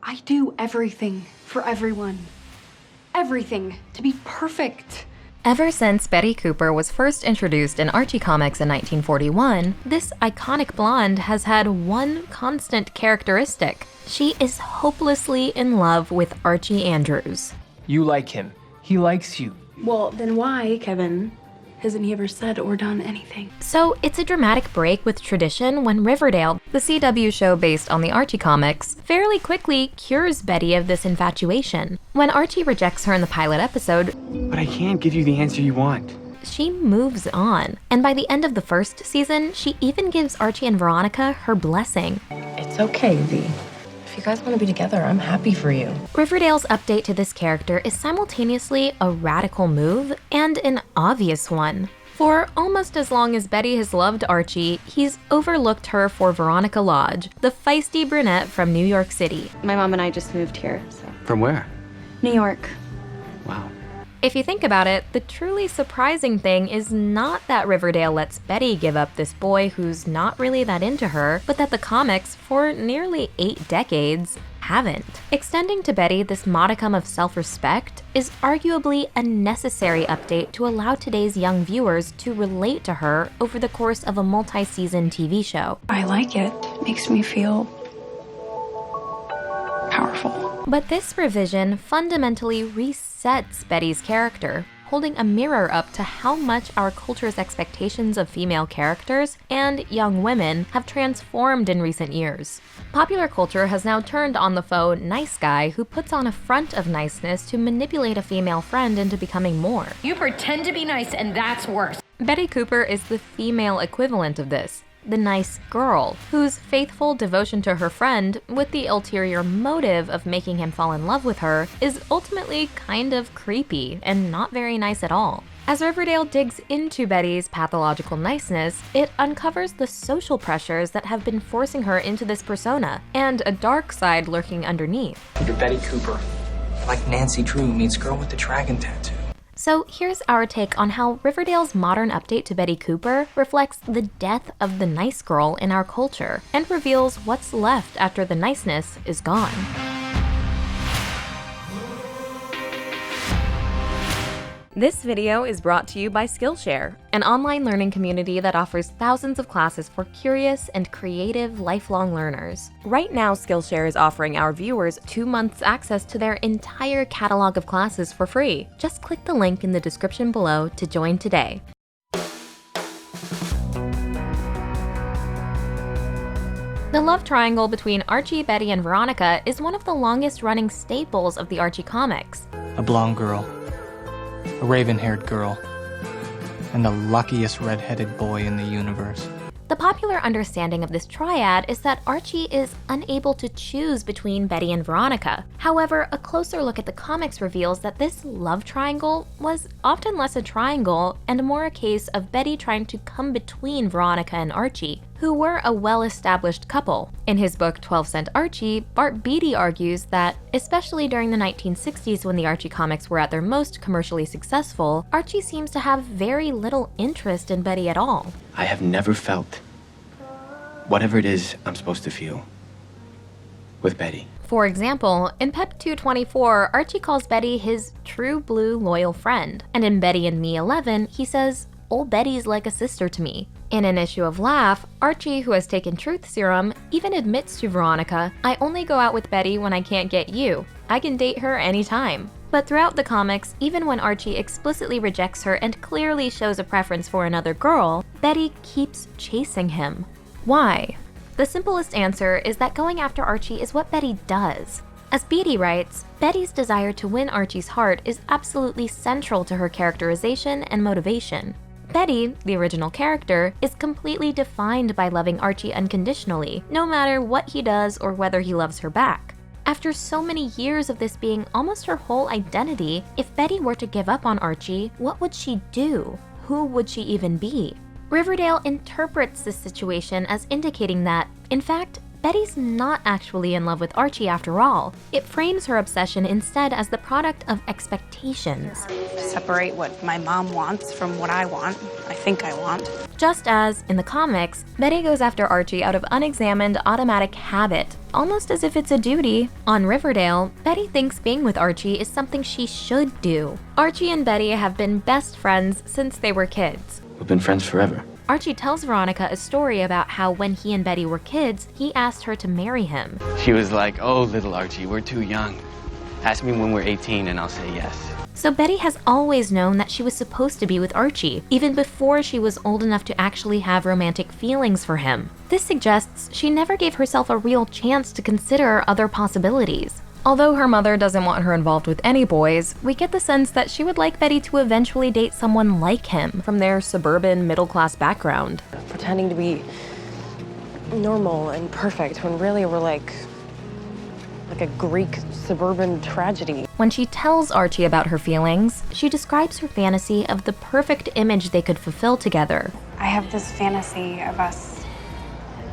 I do everything for everyone. Everything to be perfect. Ever since Betty Cooper was first introduced in Archie comics in 1941, this iconic blonde has had one constant characteristic. She is hopelessly in love with Archie Andrews. You like him. He likes you. Well, then why, Kevin, hasn't he ever said or done anything? So it's a dramatic break with tradition when Riverdale, the CW show based on the Archie comics, fairly quickly cures Betty of this infatuation. When Archie rejects her in the pilot episode, But I can't give you the answer you want. she moves on. And by the end of the first season, she even gives Archie and Veronica her blessing. It's okay, V. If you guys want to be together, I'm happy for you. Riverdale's update to this character is simultaneously a radical move and an obvious one. For almost as long as Betty has loved Archie, he's overlooked her for Veronica Lodge, the feisty brunette from New York City. My mom and I just moved here, so. From where? New York. Wow. If you think about it, the truly surprising thing is not that Riverdale lets Betty give up this boy who's not really that into her, but that the comics, for nearly 8 decades, haven't. Extending to Betty this modicum of self-respect is arguably a necessary update to allow today's young viewers to relate to her over the course of a multi-season TV show. I like it. Makes me feel powerful. But this revision fundamentally resets Betty's character, holding a mirror up to how much our culture's expectations of female characters and young women have transformed in recent years. Popular culture has now turned on the faux nice guy who puts on a front of niceness to manipulate a female friend into becoming more. You pretend to be nice, and that's worse. Betty Cooper is the female equivalent of this. The nice girl, whose faithful devotion to her friend, with the ulterior motive of making him fall in love with her, is ultimately kind of creepy and not very nice at all. As Riverdale digs into Betty's pathological niceness, it uncovers the social pressures that have been forcing her into this persona, and a dark side lurking underneath. You're Betty Cooper. Like Nancy Drew meets girl with the dragon tattoo. So here's our take on how Riverdale's modern update to Betty Cooper reflects the death of the nice girl in our culture and reveals what's left after the niceness is gone. This video is brought to you by Skillshare, an online learning community that offers thousands of classes for curious and creative lifelong learners. Right now, Skillshare is offering our viewers 2 months access to their entire catalog of classes for free. Just click the link in the description below to join today. The love triangle between Archie, Betty, and Veronica is one of the longest-running staples of the Archie comics. A blonde girl, a raven-haired girl, and the luckiest red-headed boy in the universe. The popular understanding of this triad is that Archie is unable to choose between Betty and Veronica. However, a closer look at the comics reveals that this love triangle was often less a triangle and more a case of Betty trying to come between Veronica and Archie, who were a well-established couple. In his book 12 Cent Archie, Bart Beatty argues that, especially during the 1960s when the Archie comics were at their most commercially successful, Archie seems to have very little interest in Betty at all. I have never felt whatever it is I'm supposed to feel with Betty. For example, in Pep 224, Archie calls Betty his true blue loyal friend, and in Betty and Me 11, he says, "Old Betty's like a sister to me." In an issue of Laugh, Archie, who has taken truth serum, even admits to Veronica, "I only go out with Betty when I can't get you. I can date her anytime." But throughout the comics, even when Archie explicitly rejects her and clearly shows a preference for another girl, Betty keeps chasing him. Why? The simplest answer is that going after Archie is what Betty does. As Beatty writes, Betty's desire to win Archie's heart is absolutely central to her characterization and motivation. Betty, the original character, is completely defined by loving Archie unconditionally, no matter what he does or whether he loves her back. After so many years of this being almost her whole identity, if Betty were to give up on Archie, what would she do? Who would she even be? Riverdale interprets this situation as indicating that, in fact, Betty's not actually in love with Archie after all. It frames her obsession instead as the product of expectations. Separate what my mom wants from what I want, I think I want. Just as, in the comics, Betty goes after Archie out of unexamined automatic habit, almost as if it's a duty. On Riverdale, Betty thinks being with Archie is something she should do. Archie and Betty have been best friends since they were kids. We've been friends forever. Archie tells Veronica a story about how when he and Betty were kids, he asked her to marry him. She was like, "Oh, little Archie, we're too young. Ask me when we're 18 and I'll say yes." So Betty has always known that she was supposed to be with Archie, even before she was old enough to actually have romantic feelings for him. This suggests she never gave herself a real chance to consider other possibilities. Although her mother doesn't want her involved with any boys, we get the sense that she would like Betty to eventually date someone like him from their suburban middle-class background. Pretending to be normal and perfect when really we're like a Greek suburban tragedy. When she tells Archie about her feelings, she describes her fantasy of the perfect image they could fulfill together. I have this fantasy of us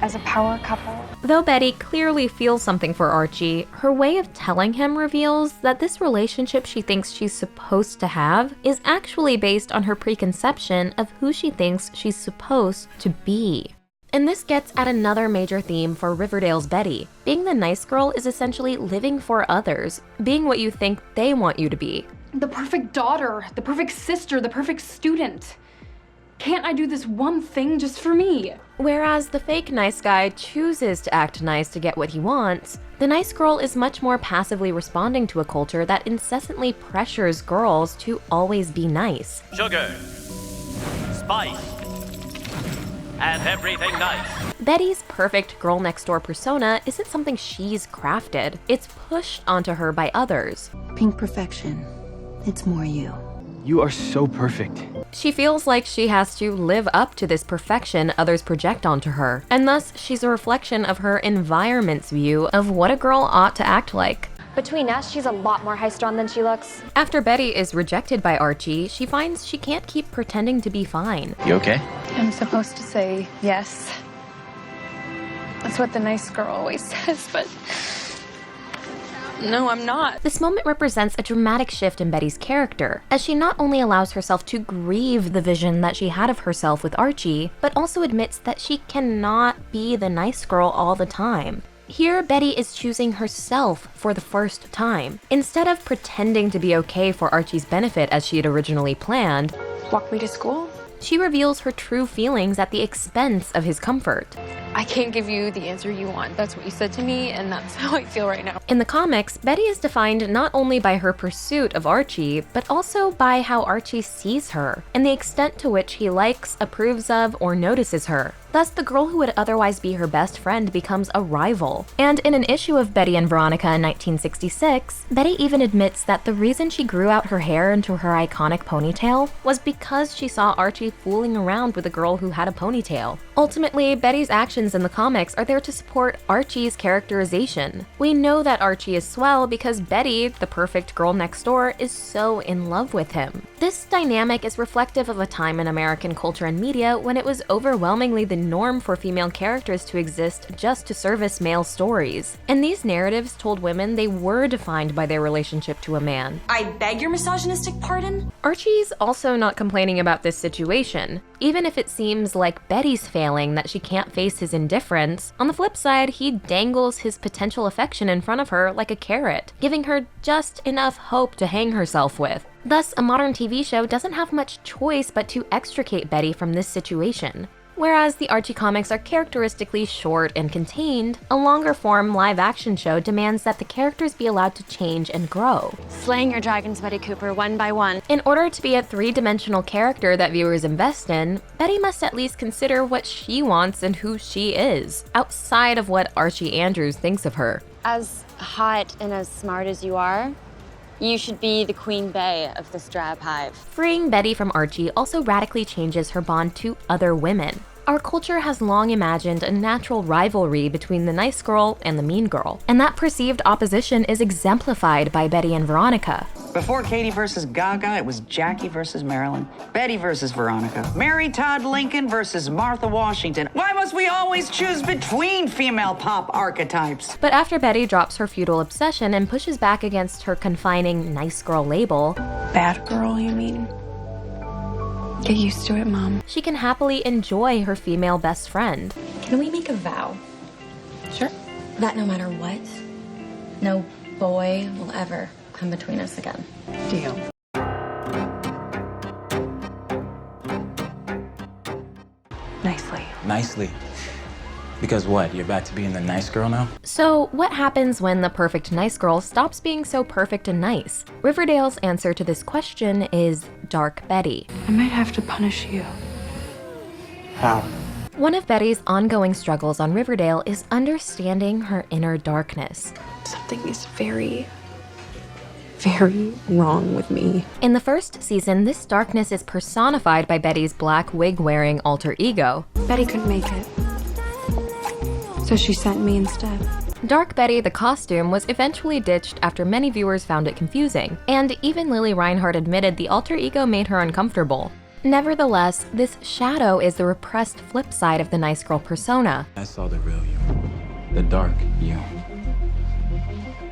as a power couple. Though Betty clearly feels something for Archie, her way of telling him reveals that this relationship she thinks she's supposed to have is actually based on her preconception of who she thinks she's supposed to be. And this gets at another major theme for Riverdale's Betty. Being the nice girl is essentially living for others, being what you think they want you to be. The perfect daughter, the perfect sister, the perfect student. Can't I do this one thing just for me? Whereas the fake nice guy chooses to act nice to get what he wants, the nice girl is much more passively responding to a culture that incessantly pressures girls to always be nice. Sugar, spice, and everything nice. Betty's perfect girl next door persona isn't something she's crafted, it's pushed onto her by others. Pink perfection. It's more you. You are so perfect. She feels like she has to live up to this perfection others project onto her, and thus she's a reflection of her environment's view of what a girl ought to act like. Between us, she's a lot more high-strung than she looks. After Betty is rejected by Archie, she finds she can't keep pretending to be fine. You okay? I'm supposed to say yes. That's what the nice girl always says, but no, I'm not. This moment represents a dramatic shift in Betty's character, as she not only allows herself to grieve the vision that she had of herself with Archie, but also admits that she cannot be the nice girl all the time. Here, Betty is choosing herself for the first time. Instead of pretending to be okay for Archie's benefit as she had originally planned, Walk me to school? she reveals her true feelings at the expense of his comfort. I can't give you the answer you want. That's what you said to me, and that's how I feel right now. In the comics, Betty is defined not only by her pursuit of Archie, but also by how Archie sees her, and the extent to which he likes, approves of, or notices her. Thus, the girl who would otherwise be her best friend becomes a rival. And in an issue of Betty and Veronica in 1966, Betty even admits that the reason she grew out her hair into her iconic ponytail was because she saw Archie fooling around with a girl who had a ponytail. Ultimately, Betty's actions in the comics are there to support Archie's characterization. We know that Archie is swell because Betty, the perfect girl next door, is so in love with him. This dynamic is reflective of a time in American culture and media when it was overwhelmingly the norm for female characters to exist just to service male stories. And these narratives told women they were defined by their relationship to a man. I beg your misogynistic pardon? Archie's also not complaining about this situation. Even if it seems like Betty's failing that she can't face his indifference, on the flip side, he dangles his potential affection in front of her like a carrot, giving her just enough hope to hang herself with. Thus, a modern TV show doesn't have much choice but to extricate Betty from this situation. Whereas the Archie comics are characteristically short and contained, a longer-form live-action show demands that the characters be allowed to change and grow. Slaying your dragons, Betty Cooper, one by one. In order to be a three-dimensional character that viewers invest in, Betty must at least consider what she wants and who she is, outside of what Archie Andrews thinks of her. As hot and as smart as you are, you should be the queen bee of this drab hive. Freeing Betty from Archie also radically changes her bond to other women. Our culture has long imagined a natural rivalry between the nice girl and the mean girl, and that perceived opposition is exemplified by Betty and Veronica. Before Katie versus Gaga, it was Jackie versus Marilyn, Betty versus Veronica, Mary Todd Lincoln versus Martha Washington. Why must we always choose between female pop archetypes? But after Betty drops her feudal obsession and pushes back against her confining nice girl label, Bad girl, you mean? Get used to it, Mom. she can happily enjoy her female best friend. Can we make a vow? Sure. That no matter what, no boy will ever come between us again. Deal. Nicely. Nicely. Because what, you're back to being the nice girl now? So what happens when the perfect nice girl stops being so perfect and nice? Riverdale's answer to this question is Dark Betty. I might have to punish you. How? One of Betty's ongoing struggles on Riverdale is understanding her inner darkness. Something is very wrong with me. In the first season, this darkness is personified by Betty's black wig-wearing alter ego. Betty couldn't make it, so she sent me instead. Dark Betty, the costume, was eventually ditched after many viewers found it confusing, and even Lily Reinhart admitted the alter ego made her uncomfortable. Nevertheless, this shadow is the repressed flip side of the nice girl persona. I saw the real you. The dark you.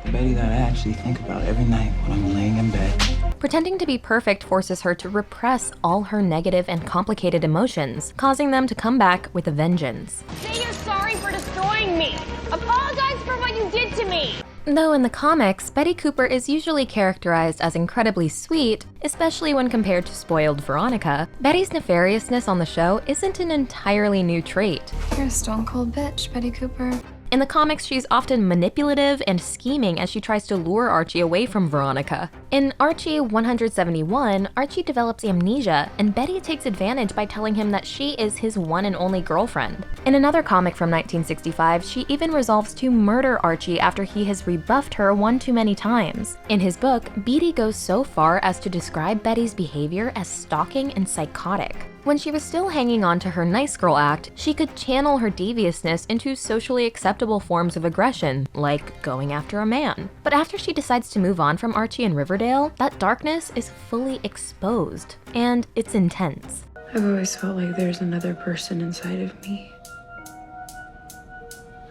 The Betty that I actually think about every night when I'm laying in bed. Pretending to be perfect forces her to repress all her negative and complicated emotions, causing them to come back with a vengeance. Say you're sorry for destroying me. Apologize for what you did to me. Though in the comics, Betty Cooper is usually characterized as incredibly sweet, especially when compared to spoiled Veronica, Betty's nefariousness on the show isn't an entirely new trait. You're a stone cold bitch, Betty Cooper. In the comics, she's often manipulative and scheming as she tries to lure Archie away from Veronica. In Archie 171, Archie develops amnesia, and Betty takes advantage by telling him that she is his one and only girlfriend. In another comic from 1965, she even resolves to murder Archie after he has rebuffed her one too many times. In his book, Beattie goes so far as to describe Betty's behavior as stalking and psychotic. When she was still hanging on to her nice girl act, she could channel her deviousness into socially acceptable forms of aggression, like going after a man. But after she decides to move on from Archie and Riverdale, that darkness is fully exposed, and it's intense. I've always felt like there's another person inside of me.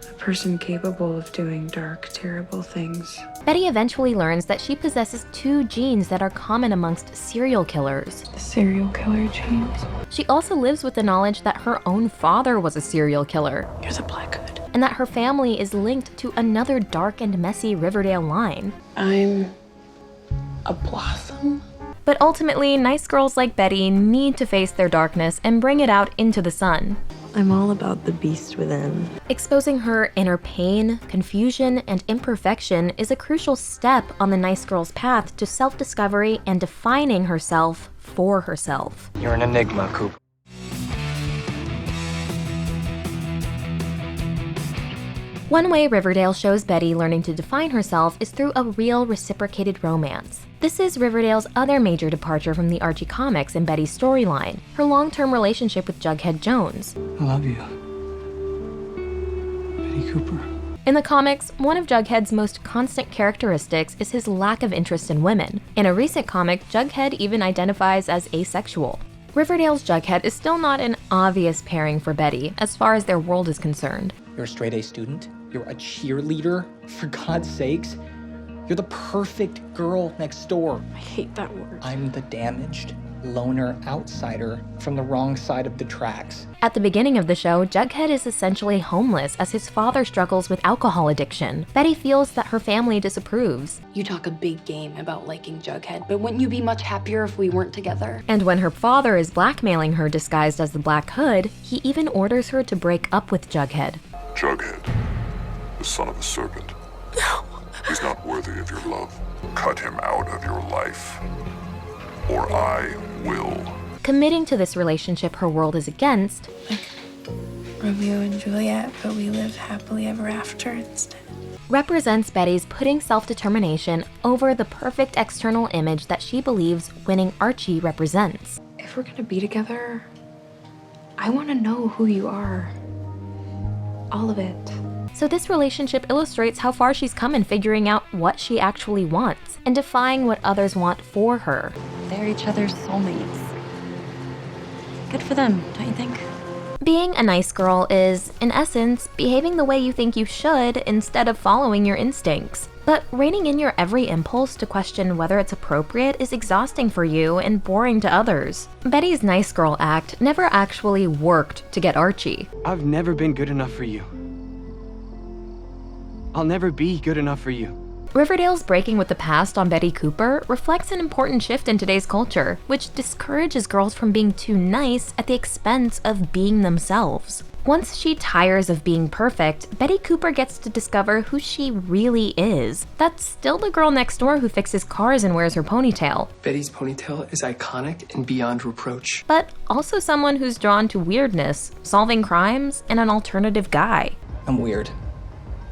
A person capable of doing dark, terrible things. Betty eventually learns that she possesses two genes that are common amongst serial killers. The serial killer genes. She also lives with the knowledge that her own father was a serial killer. You're the Black Hood. And that her family is linked to another dark and messy Riverdale line. I'm a blossom. But ultimately, nice girls like Betty need to face their darkness and bring it out into the sun. I'm all about the beast within. Exposing her inner pain, confusion, and imperfection is a crucial step on the nice girl's path to self-discovery and defining herself for herself. You're an enigma, Coop. One way Riverdale shows Betty learning to define herself is through a real reciprocated romance. This is Riverdale's other major departure from the Archie comics and Betty's storyline, her long-term relationship with Jughead Jones. I love you, Betty Cooper. In the comics, one of Jughead's most constant characteristics is his lack of interest in women. In a recent comic, Jughead even identifies as asexual. Riverdale's Jughead is still not an obvious pairing for Betty, as far as their world is concerned. You're a straight A student. You're a cheerleader, for God's sakes. You're the perfect girl next door. I hate that word. I'm the damaged, loner outsider from the wrong side of the tracks. At the beginning of the show, Jughead is essentially homeless as his father struggles with alcohol addiction. Betty feels that her family disapproves. You talk a big game about liking Jughead, but wouldn't you be much happier if we weren't together? And when her father is blackmailing her disguised as the Black Hood, he even orders her to break up with Jughead. Jughead, the son of a serpent. No. He's not worthy of your love. Cut him out of your life, or I will. Committing to this relationship her world is against, like Romeo and Juliet, but we live happily ever after instead, represents Betty's putting self-determination over the perfect external image that she believes winning Archie represents. If we're gonna be together, I want to know who you are. All of it. So this relationship illustrates how far she's come in figuring out what she actually wants and defying what others want for her. They're each other's soulmates. Good for them, don't you think? Being a nice girl is, in essence, behaving the way you think you should instead of following your instincts. But reining in your every impulse to question whether it's appropriate is exhausting for you and boring to others. Betty's nice girl act never actually worked to get Archie. I've never been good enough for you. I'll never be good enough for you. Riverdale's breaking with the past on Betty Cooper reflects an important shift in today's culture, which discourages girls from being too nice at the expense of being themselves. Once she tires of being perfect, Betty Cooper gets to discover who she really is. That's still the girl next door who fixes cars and wears her ponytail. Betty's ponytail is iconic and beyond reproach. But also someone who's drawn to weirdness, solving crimes, and an alternative guy. I'm weird.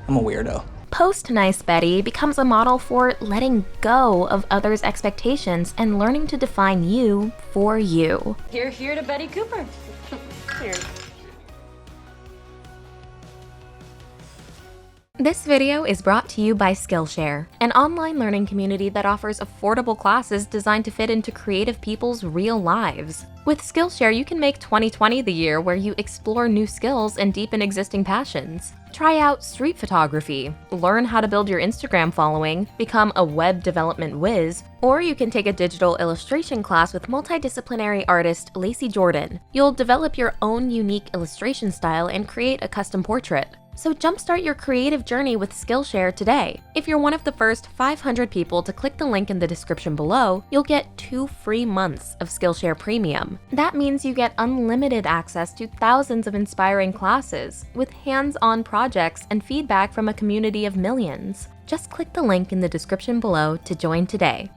I'm a weirdo. Post-Nice Betty becomes a model for letting go of others' expectations and learning to define you for you. Here to Betty Cooper. Here. This video is brought to you by Skillshare, an online learning community that offers affordable classes designed to fit into creative people's real lives. With Skillshare, you can make 2020 the year where you explore new skills and deepen existing passions. Try out street photography, learn how to build your Instagram following, become a web development whiz, or you can take a digital illustration class with multidisciplinary artist Lacey Jordan. You'll develop your own unique illustration style and create a custom portrait. So jumpstart your creative journey with Skillshare today. If you're one of the first 500 people to click the link in the description below, you'll get 2 free months of Skillshare Premium. That means you get unlimited access to thousands of inspiring classes, with hands-on projects and feedback from a community of millions. Just click the link in the description below to join today.